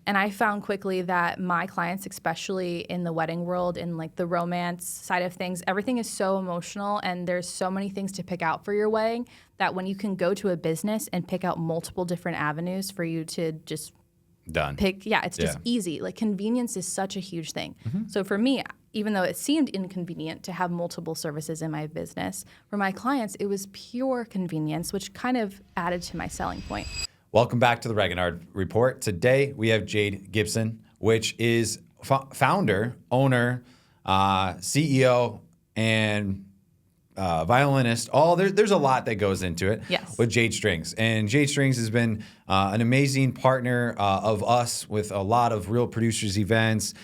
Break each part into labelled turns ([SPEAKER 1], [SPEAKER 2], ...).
[SPEAKER 1] And I found quickly that my clients, especially in the wedding world, in like the romance side of things, everything is so emotional and there's so many things to pick out for your wedding that when you can go to a business and pick out multiple different avenues for you to just pick, it's just easy. Like convenience is such a huge thing. So for me, even though it seemed inconvenient to have multiple services in my business, for my clients, it was pure convenience, which kind of added to my selling point.
[SPEAKER 2] Welcome back to the Reginald Report. Today we have Jade Gibson, which is founder, owner, CEO, and violinist. There's a lot that goes into it with Jade Strings. And Jade Strings has been an amazing partner of us with a lot of real producers events,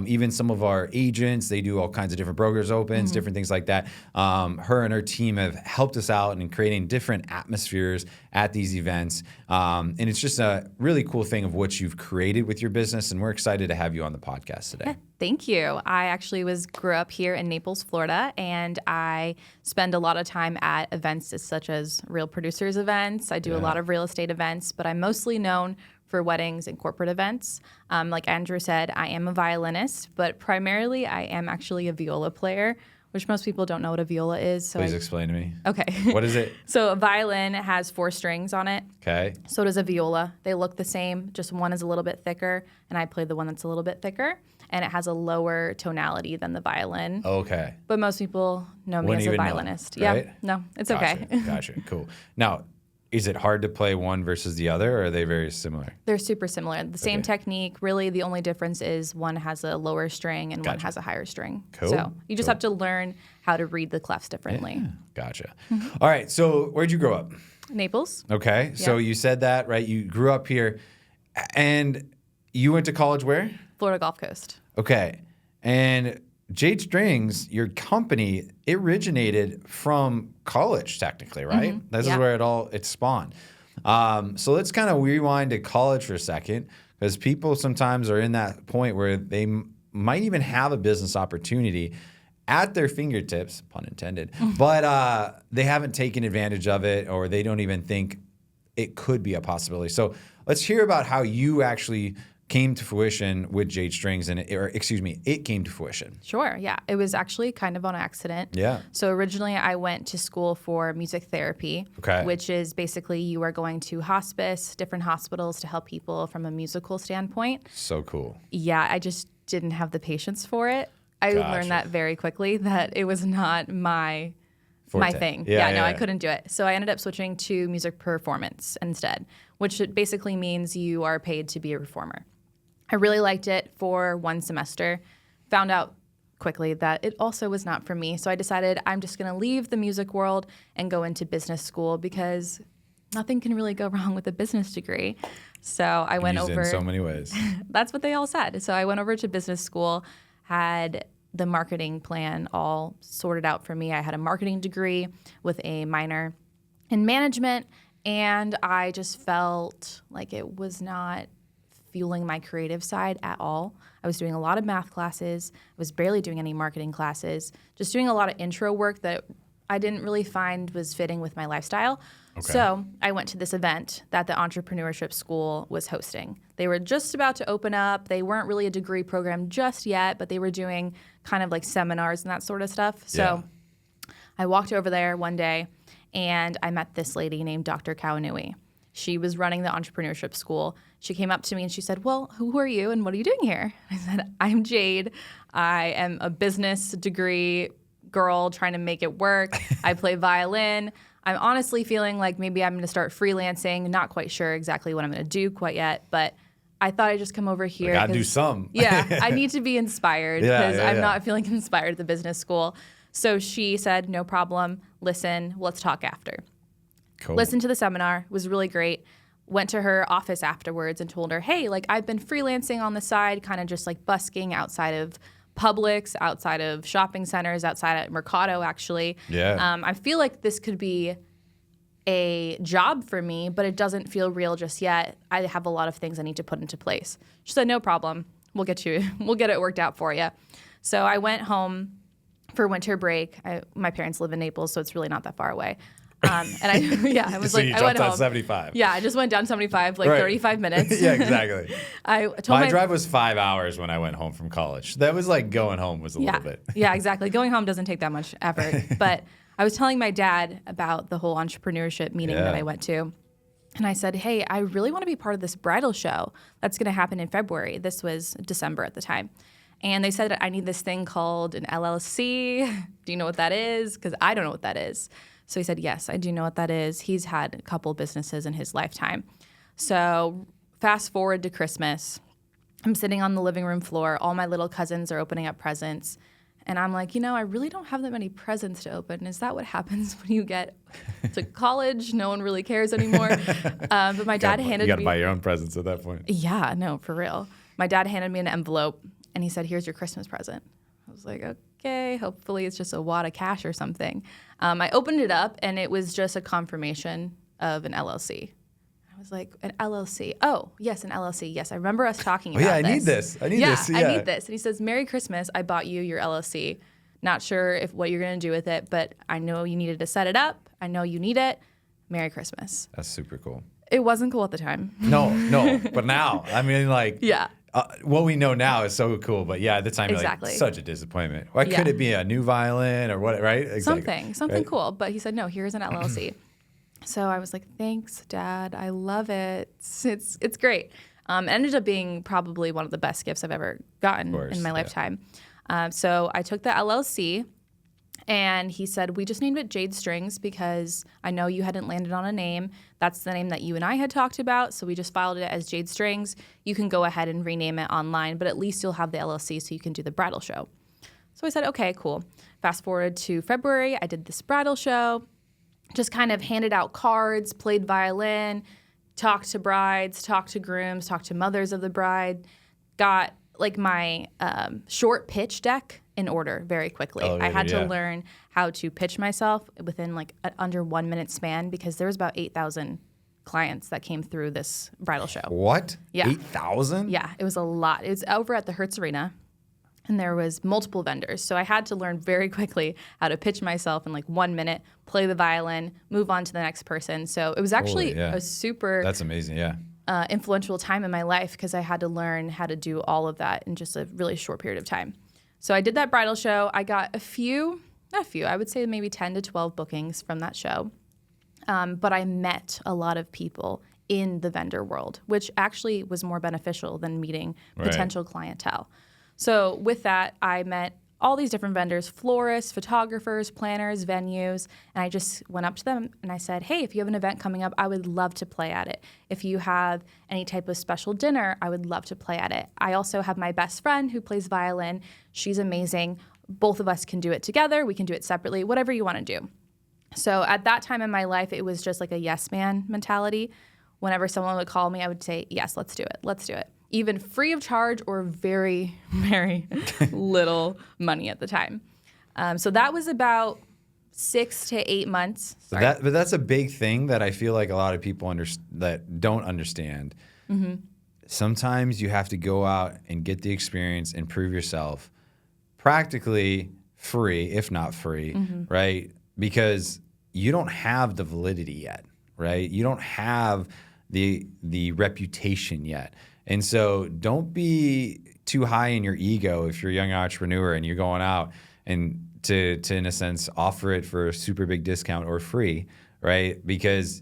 [SPEAKER 2] even some of our agents. They do all kinds of different brokers opens, different things like that. Her and her team have helped us out in creating different atmospheres at these events. And it's just a really cool thing of what you've created with your business. And we're excited to have you on the podcast today.
[SPEAKER 1] Yeah, thank you. I actually grew up here in Naples, Florida, and I spend a lot of time at events such as real producers events. I do a lot of real estate events, but I'm mostly known for weddings and corporate events. Like Andrew said, I am a violinist, but primarily I am actually a viola player, which most people don't know what a viola is. So
[SPEAKER 2] Please explain to me.
[SPEAKER 1] Okay.
[SPEAKER 2] What is it?
[SPEAKER 1] So a violin has 4 strings on it.
[SPEAKER 2] Okay.
[SPEAKER 1] So does a viola. They look the same, just one is a little bit thicker, and I play the one that's a little bit thicker, and it has a lower tonality than the violin.
[SPEAKER 2] Okay.
[SPEAKER 1] But most people know me as a violinist.
[SPEAKER 2] Right?
[SPEAKER 1] Yeah. No, it's okay.
[SPEAKER 2] Gotcha. Cool. Now, is it hard to play one versus the other, or are they very similar?
[SPEAKER 1] They're super similar. The same technique. Really, the only difference is one has a lower string and one has a higher string.
[SPEAKER 2] Cool.
[SPEAKER 1] So you just have to learn how to read the clefs differently.
[SPEAKER 2] Yeah. Gotcha. All right. So where'd you grow up?
[SPEAKER 1] Naples.
[SPEAKER 2] Okay. So you said that, right? You grew up here, and you went to college where?
[SPEAKER 1] Florida Gulf Coast.
[SPEAKER 2] Okay. And Jade Strings, your company, it originated from college, technically, right? This is where it spawned. So let's kind of rewind to college for a second, because people sometimes are in that point where they might even have a business opportunity at their fingertips, pun intended, but they haven't taken advantage of it, or they don't even think it could be a possibility. So let's hear about how you actually came to fruition with Jade Strings, it came to fruition.
[SPEAKER 1] Sure, yeah. It was actually kind of on accident.
[SPEAKER 2] Yeah.
[SPEAKER 1] So originally I went to school for music therapy, which is basically you are going to hospice, different hospitals to help people from a musical standpoint.
[SPEAKER 2] So cool.
[SPEAKER 1] Yeah, I just didn't have the patience for it. I learned that very quickly, that it was not my thing. I couldn't do it. So I ended up switching to music performance instead, which basically means you are paid to be a performer. I really liked it for one semester, found out quickly that it also was not for me. So I decided I'm just going to leave the music world and go into business school, because nothing can really go wrong with a business degree. So I went over.
[SPEAKER 2] In so many ways.
[SPEAKER 1] That's what they all said. So I went over to business school, had the marketing plan all sorted out for me. I had a marketing degree with a minor in management, and I just felt like it was not fueling my creative side at all. I was doing a lot of math classes. I was barely doing any marketing classes, just doing a lot of intro work that I didn't really find was fitting with my lifestyle. Okay. So I went to this event that the entrepreneurship school was hosting. They were just about to open up. They weren't really a degree program just yet, but they were doing kind of like seminars and that sort of stuff. So I walked over there one day, and I met this lady named Dr. Kawanui. She was running the entrepreneurship school. She came up to me and she said, "Well, who are you and what are you doing here?" I said, "I'm Jade. I am a business degree girl trying to make it work. I play violin. I'm honestly feeling like maybe I'm going to start freelancing. Not quite sure exactly what I'm going to do quite yet, but I thought I'd just come over here.
[SPEAKER 2] I got to do some.
[SPEAKER 1] Yeah, I need to be inspired, because I'm not feeling inspired at the business school." So she said, "No problem. Listen, let's talk after."
[SPEAKER 2] Cool.
[SPEAKER 1] Listened to the seminar, was really great. Went to her office afterwards and told her, "Hey, like I've been freelancing on the side, kind of just like busking outside of Publix, outside of shopping centers, outside at Mercado, actually.
[SPEAKER 2] Yeah.
[SPEAKER 1] I feel like this could be a job for me, but it doesn't feel real just yet. I have a lot of things I need to put into place." She said, "No problem. We'll get it worked out for you." So I went home for winter break. My parents live in Naples, so it's really not that far away. I was
[SPEAKER 2] So
[SPEAKER 1] like,
[SPEAKER 2] you
[SPEAKER 1] I went
[SPEAKER 2] jumped on
[SPEAKER 1] home.
[SPEAKER 2] 75.
[SPEAKER 1] Yeah, I just went down 75, like
[SPEAKER 2] Right.
[SPEAKER 1] 35 minutes.
[SPEAKER 2] Yeah, exactly.
[SPEAKER 1] I told
[SPEAKER 2] My drive was 5 hours when I went home from college. That was like going home was a
[SPEAKER 1] yeah,
[SPEAKER 2] little bit.
[SPEAKER 1] yeah, exactly. Going home doesn't take that much effort. But I was telling my dad about the whole entrepreneurship meeting that I went to. And I said, hey, I really want to be part of this bridal show that's going to happen in February. This was December at the time. And they said, I need this thing called an LLC. Do you know what that is? Because I don't know what that is. So he said, yes, I do know what that is. He's had a couple businesses in his lifetime. So fast forward to Christmas. I'm sitting on the living room floor. All my little cousins are opening up presents. And I'm like, I really don't have that many presents to open. Is that what happens when you get to college? No one really cares anymore. But my dad handed me...
[SPEAKER 2] You got to buy your own presents at that point.
[SPEAKER 1] Yeah, no, for real. My dad handed me an envelope, and he said, here's your Christmas present. I was like, okay, hopefully it's just a wad of cash or something. I opened it up, and it was just a confirmation of an LLC. I was like, an LLC. Oh, yes, an LLC. Yes, I remember us talking about this.
[SPEAKER 2] I need this. I need this. Yeah,
[SPEAKER 1] I need this. And he says, Merry Christmas. I bought you your LLC. Not sure what you're going to do with it, but I know you needed to set it up. I know you need it. Merry Christmas.
[SPEAKER 2] That's super cool.
[SPEAKER 1] It wasn't cool at the time.
[SPEAKER 2] No. But now, I mean, like...
[SPEAKER 1] Yeah.
[SPEAKER 2] What we know now is so cool, but yeah, at the time,
[SPEAKER 1] Exactly.
[SPEAKER 2] like, such a disappointment. Why could it be a new violin or what, right? Exactly.
[SPEAKER 1] Something
[SPEAKER 2] right?
[SPEAKER 1] cool. But he said, no, here's an LLC. So I was like, thanks, Dad. I love it. It's great. It ended up being probably one of the best gifts I've ever gotten in my lifetime. So I took the LLC, and he said, we just named it Jade Strings because I know you hadn't landed on a name. That's the name that you and I had talked about. So we just filed it as Jade Strings. You can go ahead and rename it online, but at least you'll have the LLC so you can do the bridal show. So I said, okay, cool. Fast forward to February, I did this bridal show, just kind of handed out cards, played violin, talked to brides, talked to grooms, talked to mothers of the bride, got like my short pitch deck in order very quickly. I had to learn how to pitch myself within like an under 1 minute span because there was about 8,000 clients that came through this bridal show.
[SPEAKER 2] What?
[SPEAKER 1] Yeah.
[SPEAKER 2] 8,000?
[SPEAKER 1] Yeah, it was a lot. It was over at the Hertz Arena, and there was multiple vendors. So I had to learn very quickly how to pitch myself in like 1 minute, play the violin, move on to the next person. So it was actually a super...
[SPEAKER 2] That's amazing, yeah.
[SPEAKER 1] Influential time in my life because I had to learn how to do all of that in just a really short period of time. So I did that bridal show. I got I would say maybe 10 to 12 bookings from that show. But I met a lot of people in the vendor world, which actually was more beneficial than meeting potential clientele. So with that, I met all these different vendors, florists, photographers, planners, venues, and I just went up to them and I said, hey, if you have an event coming up, I would love to play at it. If you have any type of special dinner, I would love to play at it. I also have my best friend who plays violin. She's amazing. Both of us can do it together. We can do it separately, whatever you want to do. So at that time in my life, it was just like a yes man mentality. Whenever someone would call me, I would say, yes, let's do it. Let's do it. Even free of charge or very, very little money at the time. So that was about 6 to 8 months.
[SPEAKER 2] But that's a big thing that I feel like a lot of people that don't understand. Mm-hmm. Sometimes you have to go out and get the experience and prove yourself practically free, if not free, right? Because you don't have the validity yet, right? You don't have the reputation yet. And so don't be too high in your ego if you're a young entrepreneur and you're going out and to in a sense, offer it for a super big discount or free, right? Because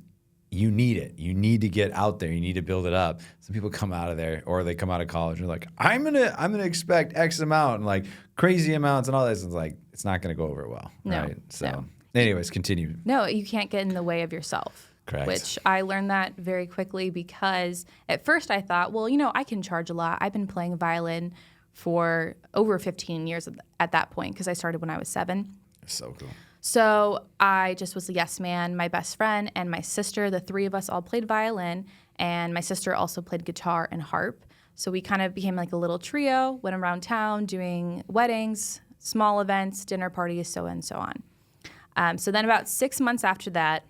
[SPEAKER 2] you need it. You need to get out there. You need to build it up. Some people come out of there or they come out of college and they're like, I'm gonna expect X amount and like crazy amounts and all this. And it's like, it's not gonna go over well, right? So anyways, continue.
[SPEAKER 1] No, you can't get in the way of yourself.
[SPEAKER 2] Correct.
[SPEAKER 1] Which I learned that very quickly because at first I thought, well, I can charge a lot. I've been playing violin for over 15 years at that point because I started when I was 7.
[SPEAKER 2] So cool.
[SPEAKER 1] So I just was a yes man. My best friend and my sister, the three of us all played violin, and my sister also played guitar and harp. So we kind of became like a little trio, went around town doing weddings, small events, dinner parties, so on and so on. So then about 6 months after that,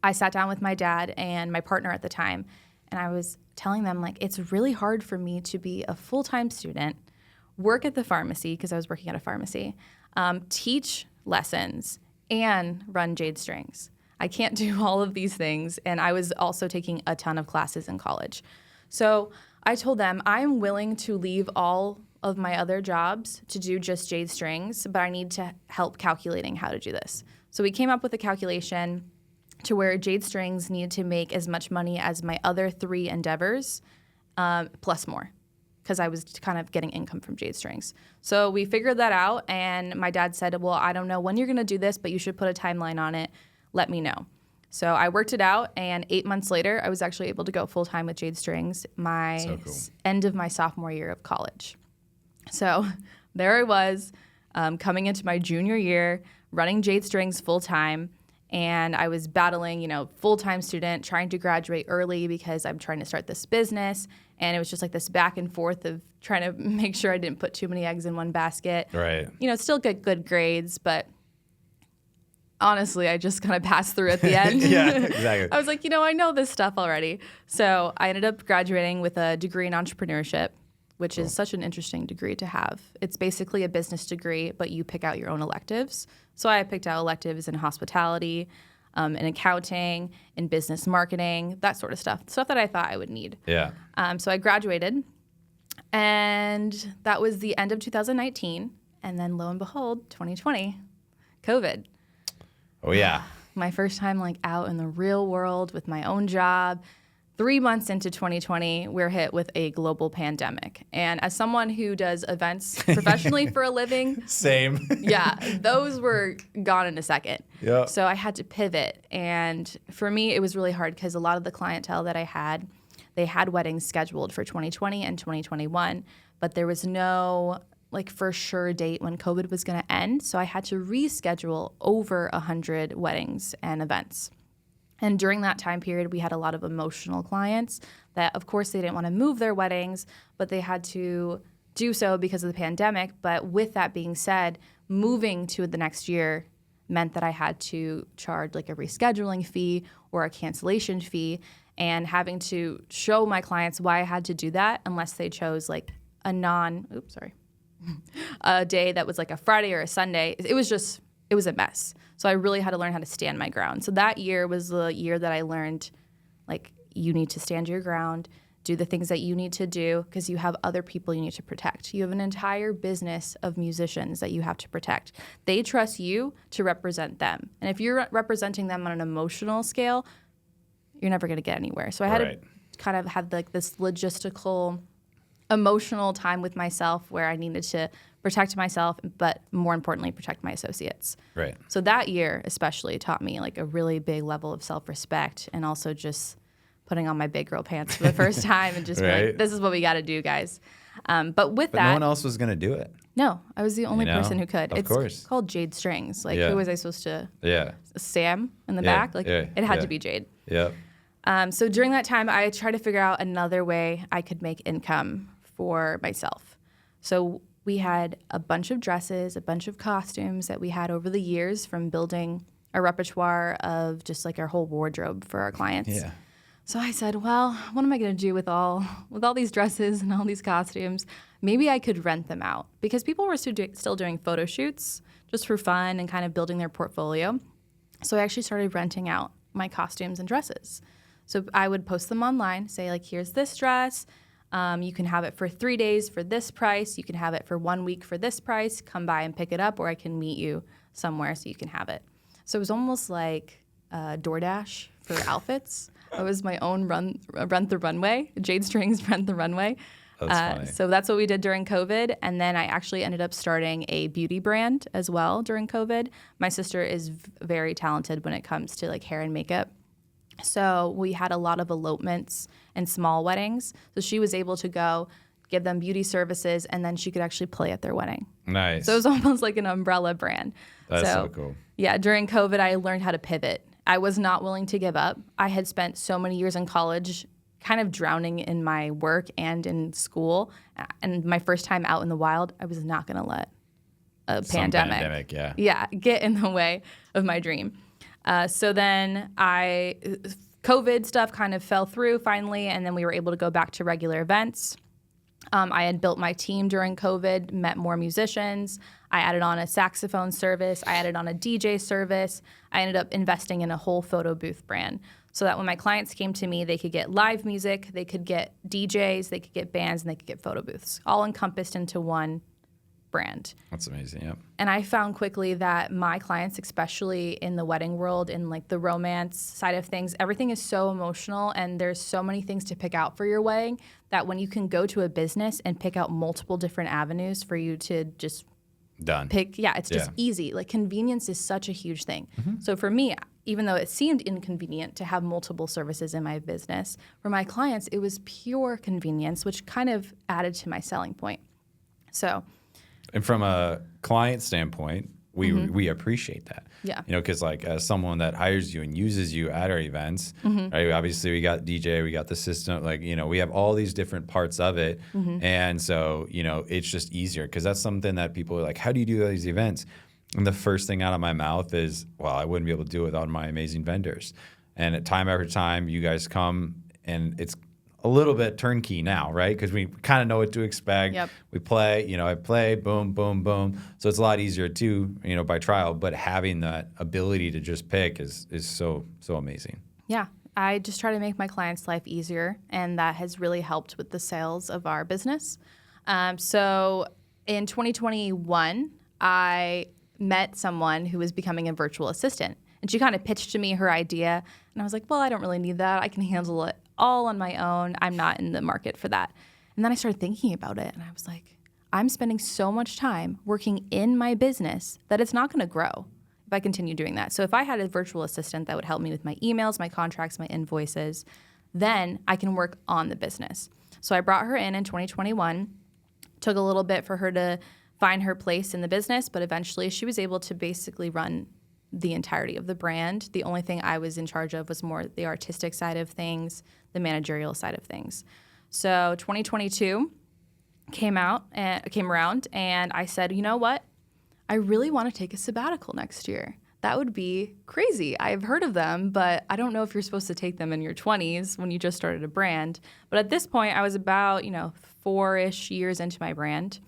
[SPEAKER 1] I sat down with my dad and my partner at the time, and I was telling them, like, it's really hard for me to be a full-time student, work at the pharmacy, because I was working at a pharmacy, teach lessons, and run Jade Strings. I can't do all of these things. And I was also taking a ton of classes in college. So I told them, I'm willing to leave all of my other jobs to do just Jade Strings, but I need to help calculating how to do this. So we came up with a calculation to where Jade Strings needed to make as much money as my other 3 endeavors, plus more, because I was kind of getting income from Jade Strings. So we figured that out, and my dad said, well, I don't know when you're going to do this, but you should put a timeline on it. Let me know. So I worked it out, and 8 months later, I was actually able to go full-time with Jade Strings end of my sophomore year of college. So there I was, coming into my junior year, running Jade Strings full-time, and I was battling, full-time student, trying to graduate early because I'm trying to start this business. And it was just like this back and forth of trying to make sure I didn't put too many eggs in one basket.
[SPEAKER 2] Right.
[SPEAKER 1] Still get good grades, but honestly, I just kind of passed through at the end.
[SPEAKER 2] Yeah, exactly.
[SPEAKER 1] I was like, I know this stuff already. So I ended up graduating with a degree in entrepreneurship, which is such an interesting degree to have. It's basically a business degree, but you pick out your own electives. So I picked out electives in hospitality, in accounting, in business marketing, that sort of stuff that I thought I would need.
[SPEAKER 2] Yeah.
[SPEAKER 1] So I graduated, and that was the end of 2019. And then lo and behold, 2020, COVID.
[SPEAKER 2] Oh, yeah.
[SPEAKER 1] My first time out in the real world with my own job. 3 months into 2020, we're hit with a global pandemic. And as someone who does events professionally for a living,
[SPEAKER 2] same.
[SPEAKER 1] Yeah, those were gone in a second.
[SPEAKER 2] Yeah.
[SPEAKER 1] So I had to pivot. And for me, it was really hard because a lot of the clientele that I had, they had weddings scheduled for 2020 and 2021, but there was no for sure date when COVID was going to end. So I had to reschedule over 100 weddings and events. And during that time period, we had a lot of emotional clients that, of course, they didn't want to move their weddings, but they had to do so because of the pandemic. But with that being said, moving to the next year meant that I had to charge a rescheduling fee or a cancellation fee, and having to show my clients why I had to do that unless they chose a day that was a Friday or a Sunday. It was a mess. So I really had to learn how to stand my ground. So that year was the year that I learned, you need to stand your ground, do the things that you need to do because you have other people you need to protect. You have an entire business of musicians that you have to protect. They trust you to represent them. And if you're representing them on an emotional scale, you're never going to get anywhere. So I had to kind of have this logistical, emotional time with myself where I needed to protect myself, but more importantly, protect my associates.
[SPEAKER 2] Right.
[SPEAKER 1] So that year especially taught me a really big level of self-respect, and also just putting on my big girl pants for the first time and just being this is what we got to do, guys. But
[SPEAKER 2] no one else was going to do it.
[SPEAKER 1] No, I was the only person who could.
[SPEAKER 2] Of course.
[SPEAKER 1] It's called Jade Strings. Who was I supposed to?
[SPEAKER 2] Yeah.
[SPEAKER 1] Sam in the back? It had to be Jade.
[SPEAKER 2] Yeah.
[SPEAKER 1] So during that time, I tried to figure out another way I could make income for myself. So we had a bunch of dresses, a bunch of costumes that we had over the years from building a repertoire of just our whole wardrobe for our clients.
[SPEAKER 2] Yeah.
[SPEAKER 1] So I said, well, what am I going to do with all these dresses and all these costumes? Maybe I could rent them out, because people were still doing photo shoots just for fun and kind of building their portfolio. So I actually started renting out my costumes and dresses. So I would post them online, say here's this dress. You can have it for 3 days for this price. You can have it for 1 week for this price. Come by and pick it up, or I can meet you somewhere so you can have it. So it was almost like DoorDash for outfits. It was my own run the runway. Jade Strings Rent the Runway.
[SPEAKER 2] That's funny.
[SPEAKER 1] So that's what we did during COVID. And then I actually ended up starting a beauty brand as well during COVID. My sister is very talented when it comes to hair and makeup. So we had a lot of elopements and small weddings. So she was able to go give them beauty services, and then she could actually play at their wedding.
[SPEAKER 2] Nice.
[SPEAKER 1] So it was almost like an umbrella brand.
[SPEAKER 2] That's so cool.
[SPEAKER 1] Yeah, during COVID, I learned how to pivot. I was not willing to give up. I had spent so many years in college kind of drowning in my work and in school. And my first time out in the wild, I was not going to let a pandemic get in the way of my dream. So then COVID stuff kind of fell through finally, and then we were able to go back to regular events. I had built my team during COVID, met more musicians. I added on a saxophone service. I added on a DJ service. I ended up investing in a whole photo booth brand so that when my clients came to me, they could get live music, they could get DJs, they could get bands, and they could get photo booths, all encompassed into one brand.
[SPEAKER 2] That's amazing, yeah.
[SPEAKER 1] And I found quickly that my clients, especially in the wedding world, in like the romance side of things, everything is so emotional and there's so many things to pick out for your wedding that when you can go to a business and pick out multiple different avenues for you to just pick, it's just easy. Like convenience is such a huge thing. So for me, even though it seemed inconvenient to have multiple services in my business, for my clients, it was pure convenience, which kind of added to my selling point. So...
[SPEAKER 2] And from a client standpoint, we appreciate that.
[SPEAKER 1] Yeah.
[SPEAKER 2] You know, because like as someone that hires you and uses you at our events, right? Obviously, we got DJ, we got the system, like, you know, we have all these different parts of it. And so, you know, it's just easier because that's something that people are like, how do you do all these events? And the first thing out of my mouth is, well, I wouldn't be able to do it without my amazing vendors. And at time after time, you guys come and it's a little bit turnkey now, right? Because we kind of know what to expect.
[SPEAKER 1] Yep.
[SPEAKER 2] We play, you know, I play, boom, boom, boom. So it's a lot easier too, you know, by trial. But having that ability to just pick is so amazing.
[SPEAKER 1] Yeah, I just try to make my clients' life easier, and that has really helped with the sales of our business. So in 2021, I met someone who was becoming a virtual assistant, and she kind of pitched to me her idea, and I was like, well, I don't really need that. I can handle it all on my own. I'm not in the market for that. And then I started thinking about it, and I was like, I'm spending so much time working in my business that it's not going to grow if I continue doing that. So if I had a virtual assistant that would help me with my emails, my contracts, my invoices, then I can work on the business. So I brought her in 2021. Took a little bit for her to find her place in the business, but eventually she was able to basically run the entirety of the brand. The only thing I was in charge of was more the artistic side of things, the managerial side of things. So 2022 came around, and I said, you know what? I really want to take a sabbatical next year. That would be crazy. I've heard of them, but I don't know if you're supposed to take them in your 20s when you just started a brand. But at this point, I was about, 4-ish years into my brand.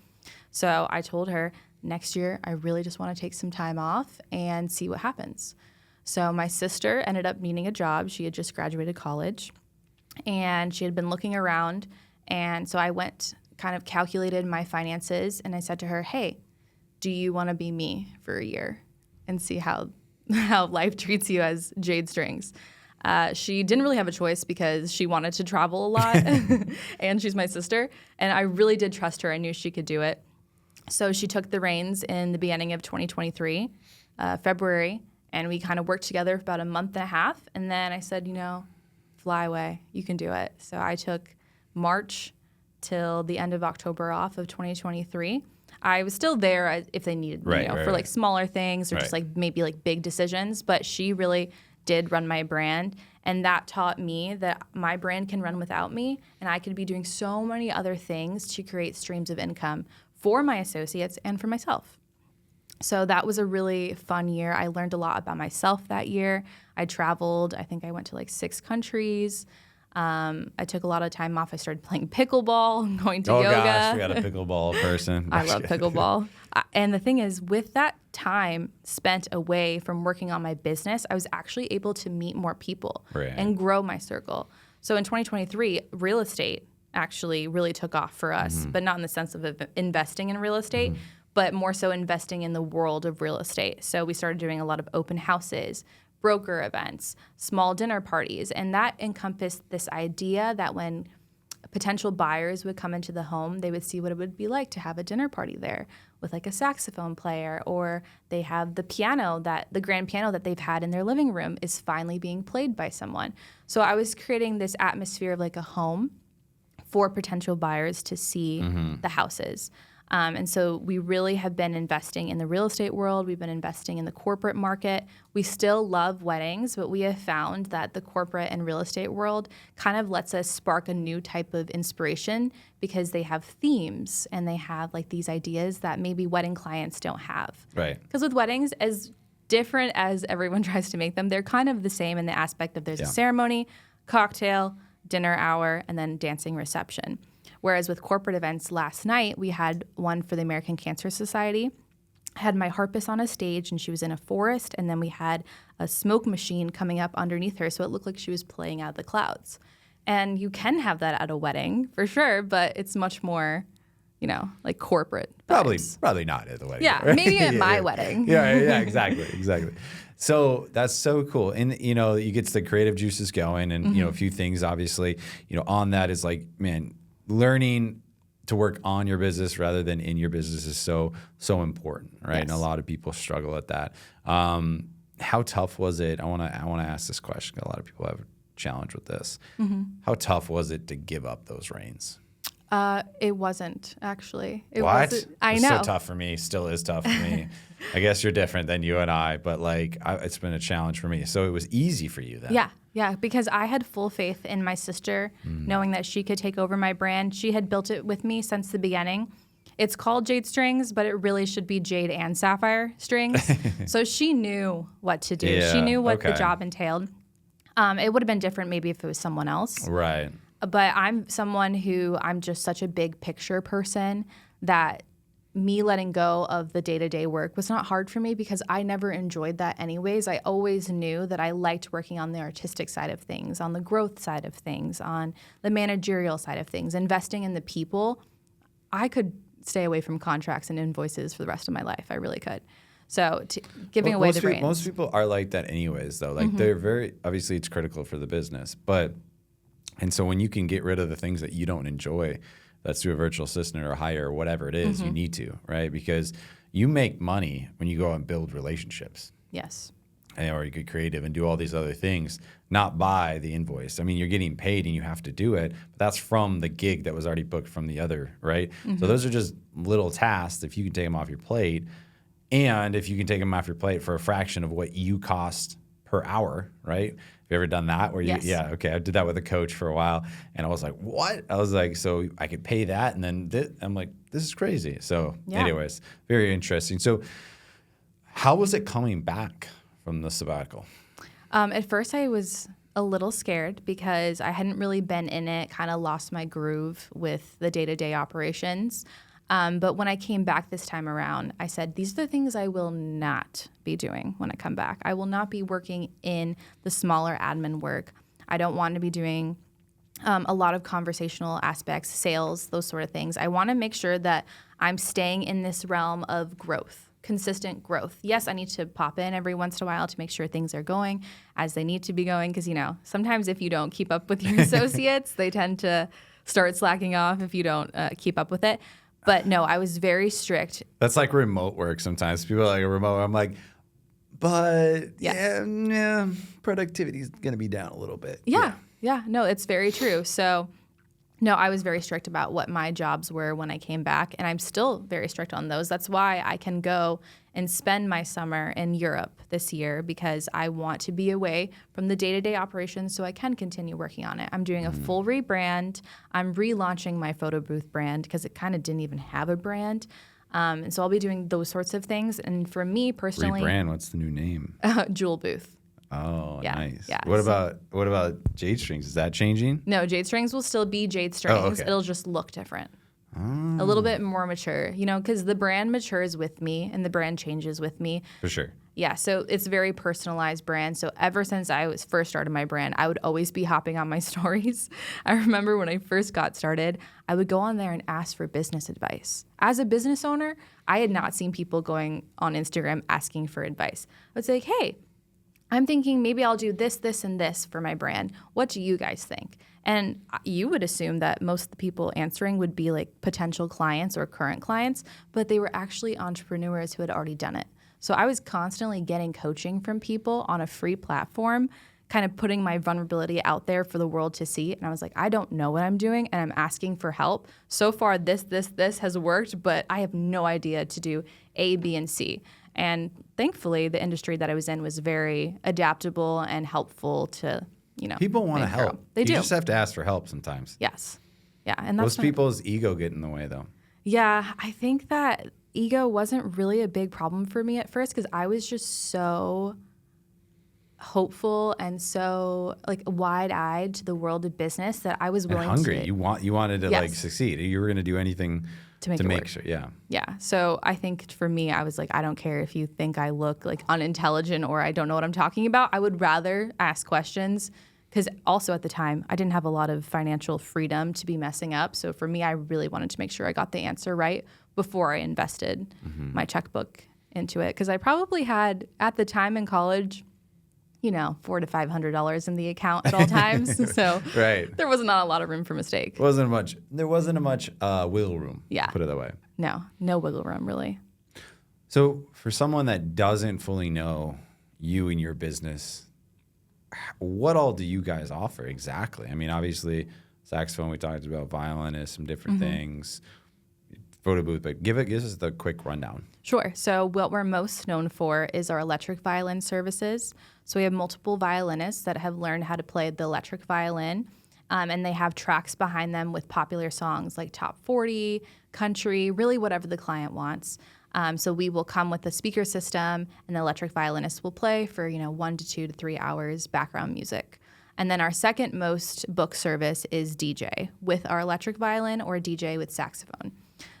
[SPEAKER 1] So I told her, next year, I really just want to take some time off and see what happens. So my sister ended up needing a job. She had just graduated college, and she had been looking around. And so I went, kind of calculated my finances, and I said to her, hey, do you want to be me for a year and see how life treats you as Jade Strings? She didn't really have a choice because she wanted to travel a lot, and she's my sister. And I really did trust her. I knew she could do it. So she took the reins in the beginning of 2023, February, and we kind of worked together for about a month and a half. And then I said, fly away. You can do it. So I took March till the end of October off of 2023. I was still there if they needed me, for like smaller things or just like maybe like big decisions. But she really did run my brand, and that taught me that my brand can run without me, and I could be doing so many other things to create streams of income for my associates and for myself. So that was a really fun year. I learned a lot about myself that year. I traveled. I think I went to like 6 countries. I took a lot of time off. I started playing pickleball, going to yoga. Oh gosh,
[SPEAKER 2] we got a pickleball person.
[SPEAKER 1] I love pickleball. And the thing is, with that time spent away from working on my business, I was actually able to meet more people and grow my circle. So in 2023, real estate actually really took off for us, but not in the sense of investing in real estate, but more so investing in the world of real estate. So we started doing a lot of open houses, broker events, small dinner parties, and that encompassed this idea that when potential buyers would come into the home, they would see what it would be like to have a dinner party there with like a saxophone player, or they have the grand piano that they've had in their living room is finally being played by someone. So I was creating this atmosphere of like a home for potential buyers to see the houses. And so we really have been investing in the real estate world. We've been investing in the corporate market. We still love weddings, but we have found that the corporate and real estate world kind of lets us spark a new type of inspiration because they have themes and they have like these ideas that maybe wedding clients don't have.
[SPEAKER 2] Right.
[SPEAKER 1] Because with weddings, as different as everyone tries to make them, they're kind of the same in the aspect of there's a ceremony, cocktail, dinner hour, and then dancing reception. Whereas with corporate events last night, we had one for the American Cancer Society. I had my harpist on a stage and she was in a forest, and then we had a smoke machine coming up underneath her, so it looked like she was playing out of the clouds. And you can have that at a wedding for sure, but it's much more, like corporate vibes.
[SPEAKER 2] Probably not at the wedding.
[SPEAKER 1] Yeah,
[SPEAKER 2] right?
[SPEAKER 1] maybe at my wedding.
[SPEAKER 2] Yeah, exactly. So that's so cool. And, you get the creative juices going and, a few things, obviously, on that is like, man, learning to work on your business rather than in your business is so important, right?
[SPEAKER 1] Yes.
[SPEAKER 2] And a lot of people struggle at that. How tough was it? I want to ask this question. A lot of people have a challenge with this. How tough was it to give up those reins?
[SPEAKER 1] It wasn't actually.
[SPEAKER 2] What?
[SPEAKER 1] I
[SPEAKER 2] It's
[SPEAKER 1] know.
[SPEAKER 2] so tough for me. Still is tough for me. I guess you're different than you and I, but it's been a challenge for me. So it was easy for you then.
[SPEAKER 1] Yeah, because I had full faith in my sister, knowing that she could take over my brand. She had built it with me since the beginning. It's called Jade Strings, but it really should be Jade and Sapphire Strings. So she knew what to do.
[SPEAKER 2] Yeah,
[SPEAKER 1] She knew what
[SPEAKER 2] okay.
[SPEAKER 1] the job entailed. It would have been different maybe if it was someone else.
[SPEAKER 2] Right.
[SPEAKER 1] But I'm someone I'm just such a big picture person that me letting go of the day-to-day work was not hard for me because I never enjoyed that anyways. I always knew that I liked working on the artistic side of things, on the growth side of things, on the managerial side of things, investing in the people. I could stay away from contracts and invoices for the rest of my life. I really could. So giving away the reins.
[SPEAKER 2] Most people are like that anyways, though. Like they're very, obviously it's critical for the business, and so when you can get rid of the things that you don't enjoy, that's through a virtual assistant or hire or whatever it is, you need to, right? Because you make money when you go out and build relationships.
[SPEAKER 1] Yes.
[SPEAKER 2] Or you get creative and do all these other things, not by the invoice. I mean, you're getting paid and you have to do it, but that's from the gig that was already booked from the other, right? So those are just little tasks if you can take them off your plate. And if you can take them off your plate for a fraction of what you cost per hour, right? Have you ever done that? Where
[SPEAKER 1] Yes.
[SPEAKER 2] Yeah, okay. I did that with a coach for a while, and I was like, what? I was like, so I could pay that, and then I'm like, this is crazy. So anyways, very interesting. So how was it coming back from the sabbatical?
[SPEAKER 1] At first, I was a little scared because I hadn't really been in it, kind of lost my groove with the day-to-day operations. But when I came back this time around, I said, these are the things I will not be doing when I come back. I will not be working in the smaller admin work. I don't want to be doing a lot of conversational aspects, sales, those sort of things. I want to make sure that I'm staying in this realm of growth, consistent growth. Yes, I need to pop in every once in a while to make sure things are going as they need to be going because, sometimes if you don't keep up with your associates, they tend to start slacking off if you don't keep up with it. But no, I was very strict.
[SPEAKER 2] That's like remote work sometimes. People are like, remote. I'm like, but yeah, productivity is going to be down a little bit.
[SPEAKER 1] Yeah. No, it's very true. So, no, I was very strict about what my jobs were when I came back, and I'm still very strict on those. That's why I can go and spend my summer in Europe this year because I want to be away from the day-to-day operations so I can continue working on it. I'm doing a full rebrand. I'm relaunching my photo booth brand because it kind of didn't even have a brand. And so I'll be doing those sorts of things. And for me personally,
[SPEAKER 2] Rebrand. What's the new name?
[SPEAKER 1] Jewel Booth.
[SPEAKER 2] Oh,
[SPEAKER 1] Yeah,
[SPEAKER 2] nice.
[SPEAKER 1] yeah.
[SPEAKER 2] What about Jade Strings? Is that changing?
[SPEAKER 1] No, Jade Strings will still be Jade Strings.
[SPEAKER 2] okay.
[SPEAKER 1] It'll just look different. A little bit more mature, because the brand matures with me and the brand changes with me.
[SPEAKER 2] For sure.
[SPEAKER 1] Yeah, so it's a very personalized brand. So ever since I was first started my brand, I would always be hopping on my stories. I remember when I first got started, I would go on there and ask for business advice. As a business owner, I had not seen people going on Instagram asking for advice. I would say, hey, I'm thinking maybe I'll do this, this, and this for my brand. What do you guys think? And you would assume that most of the people answering would be like potential clients or current clients, but they were actually entrepreneurs who had already done it. So I was constantly getting coaching from people on a free platform, kind of putting my vulnerability out there for the world to see. And I was like, I don't know what I'm doing, and I'm asking for help. So far, this has worked, but I have no idea to do A, B, and C. And thankfully, the industry that I was in was very adaptable and helpful to,
[SPEAKER 2] People want to
[SPEAKER 1] make grow.
[SPEAKER 2] help.
[SPEAKER 1] They do.
[SPEAKER 2] You just have to ask for help sometimes.
[SPEAKER 1] Yes. Yeah. And that's
[SPEAKER 2] Most people's ego get in the way, though.
[SPEAKER 1] Yeah, I think that ego wasn't really a big problem for me at first because I was just so hopeful and so like wide-eyed to the world of business that I was willing
[SPEAKER 2] and hungry.
[SPEAKER 1] to.
[SPEAKER 2] You wanted to
[SPEAKER 1] Yes.
[SPEAKER 2] like succeed. You were going to do anything
[SPEAKER 1] to make
[SPEAKER 2] make sure. Yeah.
[SPEAKER 1] Yeah. So I think for me, I was like, I don't care if you think I look like unintelligent or I don't know what I'm talking about. I would rather ask questions because also at the time, I didn't have a lot of financial freedom to be messing up. So for me, I really wanted to make sure I got the answer right before I invested my checkbook into it. Because I probably had, at the time in college, $400 to $500 in the account at all times. So
[SPEAKER 2] Right.
[SPEAKER 1] there was not a lot of room for mistake.
[SPEAKER 2] There wasn't much wiggle room.
[SPEAKER 1] Yeah.
[SPEAKER 2] Put it that way.
[SPEAKER 1] No wiggle room, really.
[SPEAKER 2] So for someone that doesn't fully know you and your business, what all do you guys offer exactly? I mean, obviously, saxophone, we talked about violinist, some different things, photo booth, but give us the quick rundown.
[SPEAKER 1] Sure. So what we're most known for is our electric violin services. So we have multiple violinists that have learned how to play the electric violin, and they have tracks behind them with popular songs like top 40, country, really whatever the client wants. So we will come with a speaker system, and the electric violinist will play for 1 to 2 to 3 hours background music. And then our second most booked service is DJ with our electric violin or DJ with saxophone.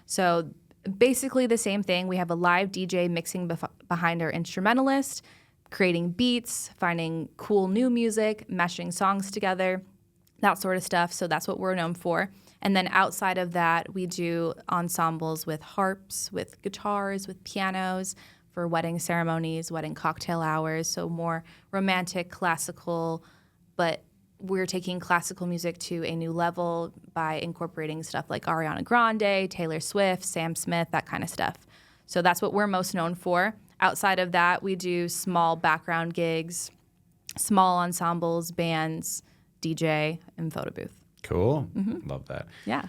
[SPEAKER 1] So basically the same thing. We have a live DJ mixing behind our instrumentalist, creating beats, finding cool new music, meshing songs together, that sort of stuff. So that's what we're known for. And then outside of that, we do ensembles with harps, with guitars, with pianos for wedding ceremonies, wedding cocktail hours. So more romantic, classical, but we're taking classical music to a new level by incorporating stuff like Ariana Grande, Taylor Swift, Sam Smith, that kind of stuff. So that's what we're most known for. Outside of that, we do small background gigs, small ensembles, bands, DJ, and photo booth.
[SPEAKER 2] Cool. Love that.
[SPEAKER 1] Yeah.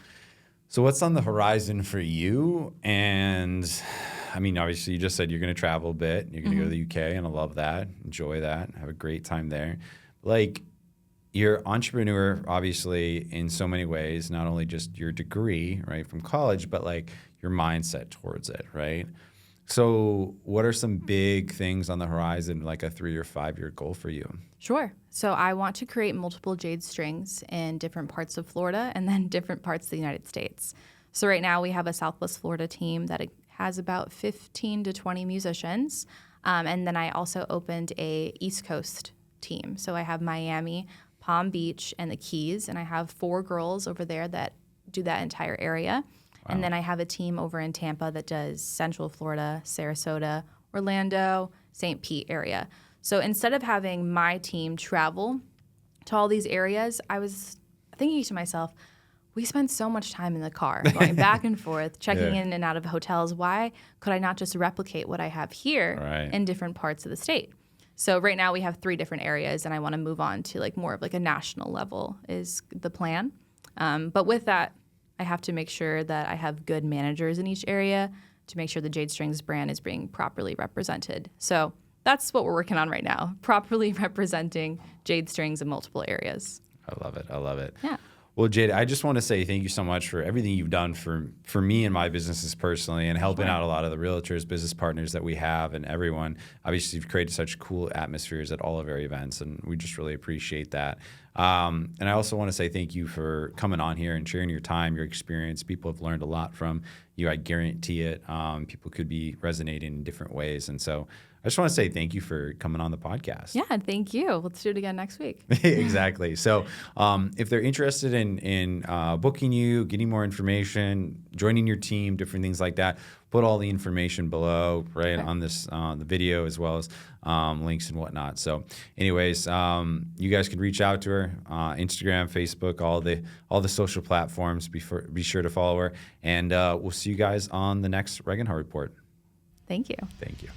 [SPEAKER 2] So what's on the horizon for you? And I mean, obviously, you just said you're going to travel a bit. You're going to go to the UK, and I love that. Enjoy that. Have a great time there. Like, you're entrepreneur, obviously, in so many ways, not only just your degree, right, from college, but like your mindset towards it, right? So what are some big things on the horizon, like a 3 or 5 year goal for you?
[SPEAKER 1] Sure. So I want to create multiple Jade Strings in different parts of Florida and then different parts of the United States. So right now we have a Southwest Florida team that has about 15 to 20 musicians. And then I also opened a East Coast team. So I have Miami, Palm Beach, and the Keys. And I have 4 girls over there that do that entire area. Wow. And then I have a team over in Tampa that does Central Florida, Sarasota, Orlando, St. Pete area. So instead of having my team travel to all these areas, I was thinking to myself, we spend so much time in the car going back and forth, checking in and out of hotels. Why could I not just replicate what I have here in different parts of the state? So right now we have 3 different areas, and I want to move on to like more of like a national level is the plan. But with that, I have to make sure that I have good managers in each area to make sure the Jade Strings brand is being properly represented. So that's what we're working on right now, properly representing Jade Strings in multiple areas.
[SPEAKER 2] I love it. I love it.
[SPEAKER 1] Yeah.
[SPEAKER 2] Well, Jade, I just want to say thank you so much for everything you've done for me and my businesses personally, and helping out a lot of the realtors, business partners that we have, and everyone. Obviously, you've created such cool atmospheres at all of our events, and we just really appreciate that. And I also want to say thank you for coming on here and sharing your time, your experience. People have learned a lot from you. I guarantee it. People could be resonating in different ways, and so I just want to say thank you for coming on the podcast.
[SPEAKER 1] Yeah, thank you. Let's do it again next week.
[SPEAKER 2] Exactly. So if they're interested in booking you, getting more information, joining your team, different things like that, put all the information below, on this the video, as well as links and whatnot. So anyways, you guys can reach out to her, Instagram, Facebook, all the social platforms. Be sure to follow her. And we'll see you guys on the next Regenhard Report.
[SPEAKER 1] Thank you.
[SPEAKER 2] Thank you.